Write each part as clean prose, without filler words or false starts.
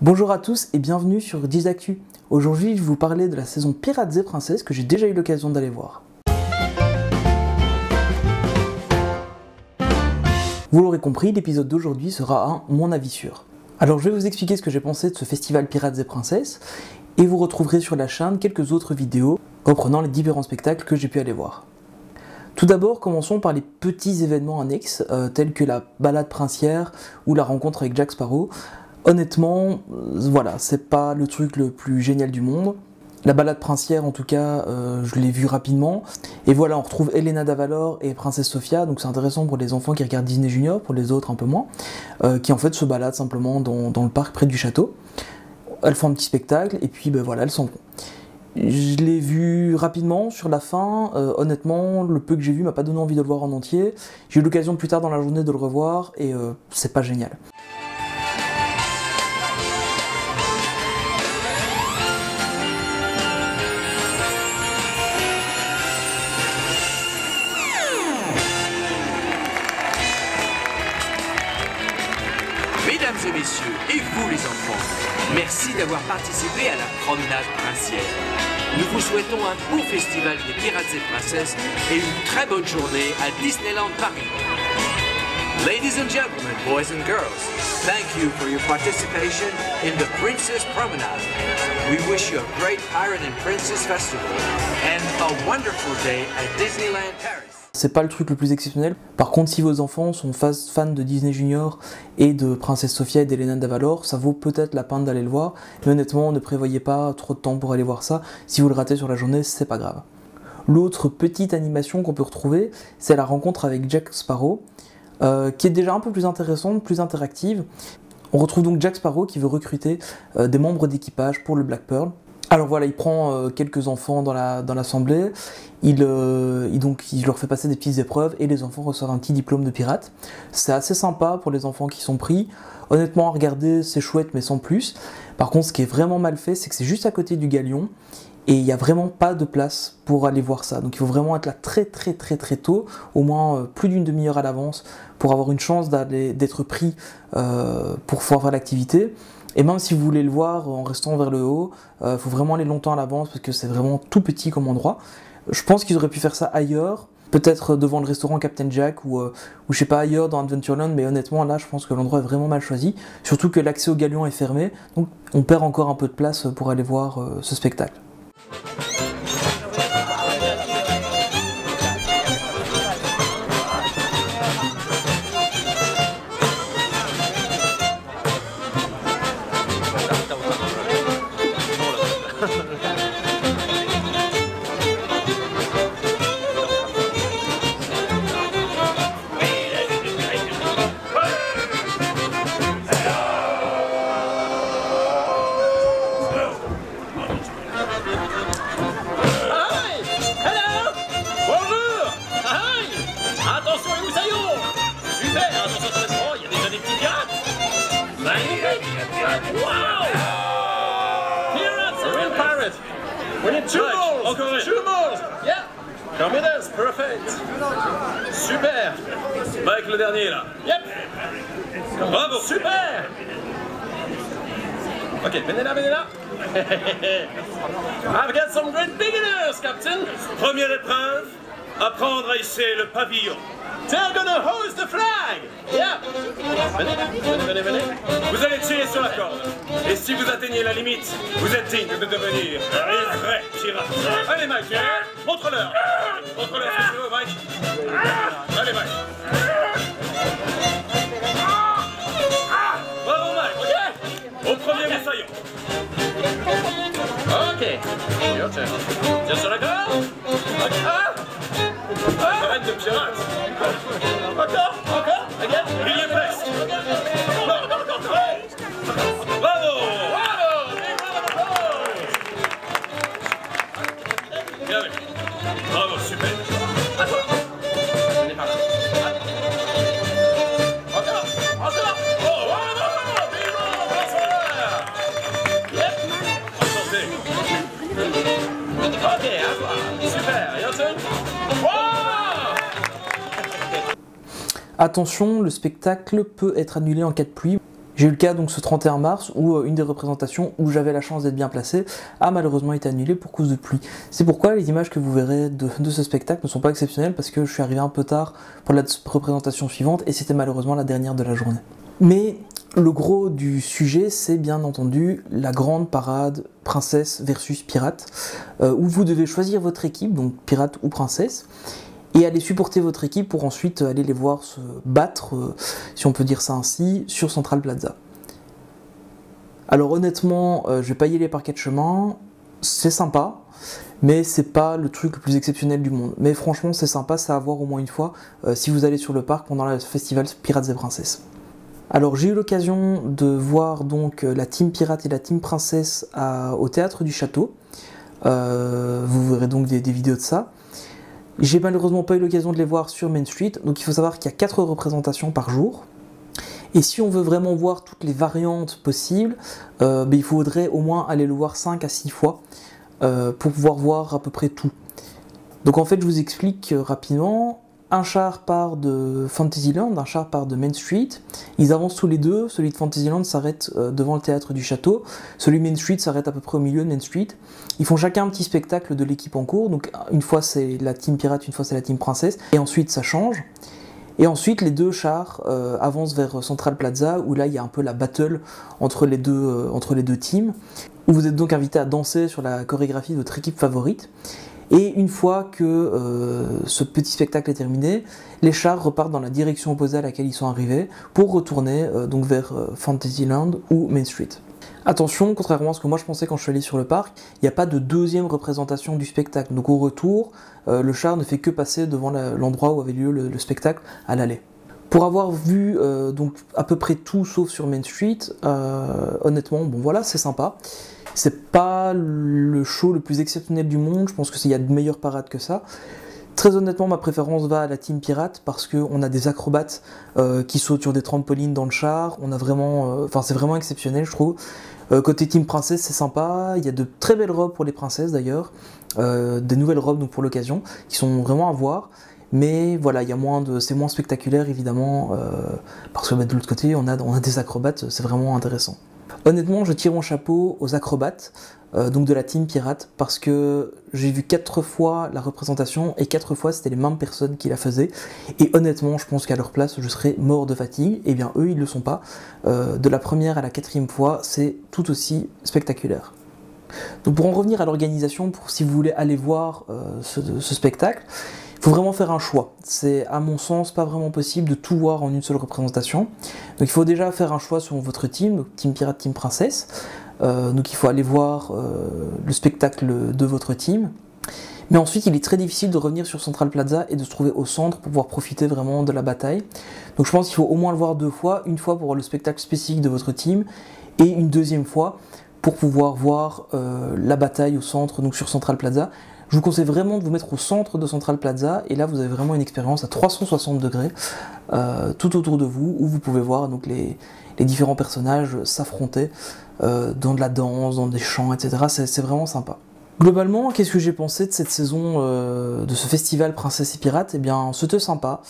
Bonjour à tous et bienvenue sur Dizactu. Aujourd'hui, je vais vous parler de la saison Pirates et Princesses que j'ai déjà eu l'occasion d'aller voir. Vous l'aurez compris, l'épisode d'aujourd'hui sera un mon avis sûr. Alors je vais vous expliquer ce que j'ai pensé de ce festival Pirates et Princesses et vous retrouverez sur la chaîne quelques autres vidéos reprenant les différents spectacles que j'ai pu aller voir. Tout d'abord, commençons par les petits événements annexes, tels que la balade princière ou la rencontre avec Jack Sparrow. Honnêtement, voilà, c'est pas le truc le plus génial du monde. La balade princière, en tout cas, je l'ai vue rapidement. Et voilà, on retrouve Elena d'Avalor et Princesse Sophia, donc c'est intéressant pour les enfants qui regardent Disney Junior, pour les autres un peu moins, qui en fait se baladent simplement dans le parc près du château. Elles font un petit spectacle, et puis ben voilà, elles s'en vont. Je l'ai vu rapidement sur la fin, honnêtement, le peu que j'ai vu m'a pas donné envie de le voir en entier. J'ai eu l'occasion plus tard dans la journée de le revoir, et c'est pas génial. Mesdames et messieurs, et vous les enfants, merci d'avoir participé à la promenade princière. Nous vous souhaitons un beau festival des Pirates et Princesses et une très bonne journée à Disneyland Paris. Ladies and gentlemen, boys and girls, thank you for your participation in the Princess Promenade. We wish you a great Pirate and Princess Festival and a wonderful day at Disneyland Paris. C'est pas le truc le plus exceptionnel. Par contre, si vos enfants sont fans de Disney Junior et de Princesse Sophia et d'Elena d'Avalor, ça vaut peut-être la peine d'aller le voir. Mais honnêtement, ne prévoyez pas trop de temps pour aller voir ça. Si vous le ratez sur la journée, c'est pas grave. L'autre petite animation qu'on peut retrouver, c'est la rencontre avec Jack Sparrow, qui est déjà un peu plus intéressante, plus interactive. On retrouve donc Jack Sparrow qui veut recruter des membres d'équipage pour le Black Pearl. Alors voilà, il prend quelques enfants dans l'assemblée, il leur fait passer des petites épreuves et les enfants reçoivent un petit diplôme de pirate. C'est assez sympa pour les enfants qui sont pris. Honnêtement, à regarder, c'est chouette mais sans plus. Par contre, ce qui est vraiment mal fait, c'est que c'est juste à côté du galion et il n'y a vraiment pas de place pour aller voir ça. Donc il faut vraiment être là très tôt, au moins plus d'une demi-heure à l'avance pour avoir une chance d'être pris pour pouvoir faire l'activité. Et même si vous voulez le voir en restant vers le haut, faut vraiment aller longtemps à l'avance parce que c'est vraiment tout petit comme endroit. Je pense qu'ils auraient pu faire ça ailleurs, peut-être devant le restaurant Captain Jack ou je sais pas ailleurs dans Adventureland, mais honnêtement là je pense que l'endroit est vraiment mal choisi, surtout que l'accès au galion est fermé, donc on perd encore un peu de place pour aller voir ce spectacle. Wow! Pirates, a real pirate. We need two balls. Two balls. Yeah. Come with us. Perfect. Super. Mike le dernier là. Yep. Bravo. Super. Ok, venez là. I've got some great beginners, Captain. Première épreuve, apprendre à hisser le pavillon. They're gonna hoist the flag. Yeah. Venez. Vous allez tirer sur la corde. Et si vous atteignez la limite, vous êtes digne de devenir un vrai pirate. Allez Mike, montre-leur. Montre-leur ce que tu veux, Mike. Allez Mike. Bravo Mike. Ok. Au premier assaillant. Ok. Your turn. Tire sur la corde. Arrête de pirate. Encore. Again. Il y est presque. Encore. Bravo. Bien vu. Bravo, super. À toi. Venez par là. Encore. Oh, bravo. Bonsoir. Yep. Enchanté. Ok, à toi. Super. Your turn. Attention, le spectacle peut être annulé en cas de pluie. J'ai eu le cas donc ce 31 mars où une des représentations où j'avais la chance d'être bien placé a malheureusement été annulée pour cause de pluie. C'est pourquoi les images que vous verrez de ce spectacle ne sont pas exceptionnelles parce que je suis arrivé un peu tard pour la représentation suivante et c'était malheureusement la dernière de la journée. Mais le gros du sujet, c'est bien entendu la grande parade princesse versus pirate, où vous devez choisir votre équipe, donc pirate ou princesse, et aller supporter votre équipe pour ensuite aller les voir se battre, si on peut dire ça ainsi, sur Central Plaza. Alors honnêtement, je vais pas y aller par 4 chemins, c'est sympa, mais c'est pas le truc le plus exceptionnel du monde. Mais franchement, c'est sympa, c'est à voir au moins une fois si vous allez sur le parc pendant le festival Pirates et Princesses. Alors j'ai eu l'occasion de voir donc la team pirate et la team princesse au théâtre du château. Vous verrez donc des vidéos de ça. J'ai malheureusement pas eu l'occasion de les voir sur Main Street, donc il faut savoir qu'il y a 4 représentations par jour. Et si on veut vraiment voir toutes les variantes possibles, il faudrait au moins aller le voir 5 à 6 fois pour pouvoir voir à peu près tout. Donc en fait je vous explique rapidement. Un char part de Fantasyland, un char part de Main Street. Ils avancent tous les deux. Celui de Fantasyland s'arrête devant le théâtre du château. Celui de Main Street s'arrête à peu près au milieu de Main Street. Ils font chacun un petit spectacle de l'équipe en cours. Donc une fois c'est la team pirate, une fois c'est la team princesse. Et ensuite ça change. Et ensuite les deux chars avancent vers Central Plaza où là il y a un peu la battle entre les deux teams. Où vous êtes donc invité à danser sur la chorégraphie de votre équipe favorite. Et une fois que ce petit spectacle est terminé, les chars repartent dans la direction opposée à laquelle ils sont arrivés pour retourner donc vers Fantasyland ou Main Street. Attention, contrairement à ce que moi je pensais quand je suis allé sur le parc, il n'y a pas de deuxième représentation du spectacle. Donc au retour, le char ne fait que passer devant l'endroit où avait lieu le spectacle à l'aller. Pour avoir vu donc à peu près tout sauf sur Main Street, honnêtement, bon voilà, c'est sympa. C'est pas le show le plus exceptionnel du monde, je pense qu'il y a de meilleures parades que ça. Très honnêtement, ma préférence va à la team pirate parce qu'on a des acrobates qui sautent sur des trampolines dans le char. On a vraiment, c'est vraiment exceptionnel, je trouve. Côté team princesse, c'est sympa. Il y a de très belles robes pour les princesses d'ailleurs, des nouvelles robes donc pour l'occasion qui sont vraiment à voir. Mais voilà, c'est moins spectaculaire évidemment parce que de l'autre côté, on a des acrobates, c'est vraiment intéressant. Honnêtement, je tire mon chapeau aux acrobates, donc de la team pirate, parce que j'ai vu 4 fois la représentation, et 4 fois c'était les mêmes personnes qui la faisaient, et honnêtement, je pense qu'à leur place, je serais mort de fatigue, et bien eux, ils le sont pas. De la première à la 4e fois, c'est tout aussi spectaculaire. Donc pour en revenir à l'organisation, si vous voulez aller voir ce spectacle, il faut vraiment faire un choix. C'est à mon sens pas vraiment possible de tout voir en une seule représentation. Donc il faut déjà faire un choix sur votre team, donc team pirate, team princesse. Donc il faut aller voir le spectacle de votre team. Mais ensuite il est très difficile de revenir sur Central Plaza et de se trouver au centre pour pouvoir profiter vraiment de la bataille. Donc je pense qu'il faut au moins le voir 2 fois, une fois pour voir le spectacle spécifique de votre team et une deuxième fois pour pouvoir voir la bataille au centre, donc sur Central Plaza. Je vous conseille vraiment de vous mettre au centre de Central Plaza et là vous avez vraiment une expérience à 360 degrés tout autour de vous où vous pouvez voir donc les différents personnages s'affronter dans de la danse, dans des chants, etc. C'est vraiment sympa. Globalement, qu'est-ce que j'ai pensé de cette saison, de ce festival Princesse et Pirates? Eh bien, c'était sympa.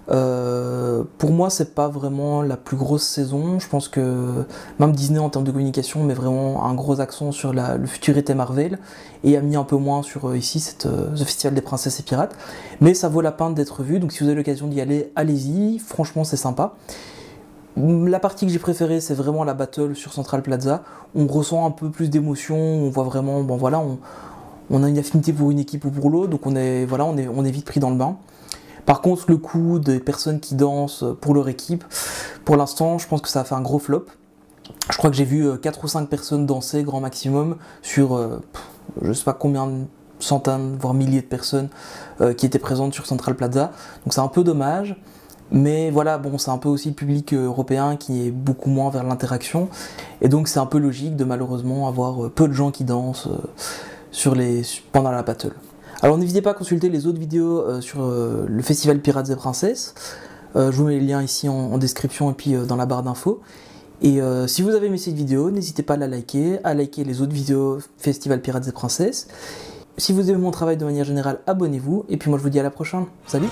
Pour moi, c'est pas vraiment la plus grosse saison. Je pense que même Disney, en termes de communication, met vraiment un gros accent sur le futurité Marvel et a mis un peu moins sur ici ce festival des Princesses et Pirates. Mais ça vaut la peine d'être vu. Donc, si vous avez l'occasion d'y aller, allez-y. Franchement, c'est sympa. La partie que j'ai préférée, c'est vraiment la battle sur Central Plaza. On ressent un peu plus d'émotion, on voit vraiment, bon voilà, on a une affinité pour une équipe ou pour l'autre, donc on est vite pris dans le bain. Par contre, le coup des personnes qui dansent pour leur équipe, pour l'instant, je pense que ça a fait un gros flop. Je crois que j'ai vu 4 ou 5 personnes danser, grand maximum, sur je sais pas combien de centaines, voire milliers de personnes qui étaient présentes sur Central Plaza. Donc c'est un peu dommage. Mais voilà, bon, c'est un peu aussi le public européen qui est beaucoup moins vers l'interaction. Et donc c'est un peu logique de malheureusement avoir peu de gens qui dansent pendant la battle. Alors n'hésitez pas à consulter les autres vidéos sur le festival Pirates et Princesses. Je vous mets les liens ici en description et puis dans la barre d'infos. Et si vous avez aimé cette vidéo, n'hésitez pas à la liker, à liker les autres vidéos Festival Pirates et Princesses. Si vous aimez mon travail de manière générale, abonnez-vous. Et puis moi je vous dis à la prochaine. Salut!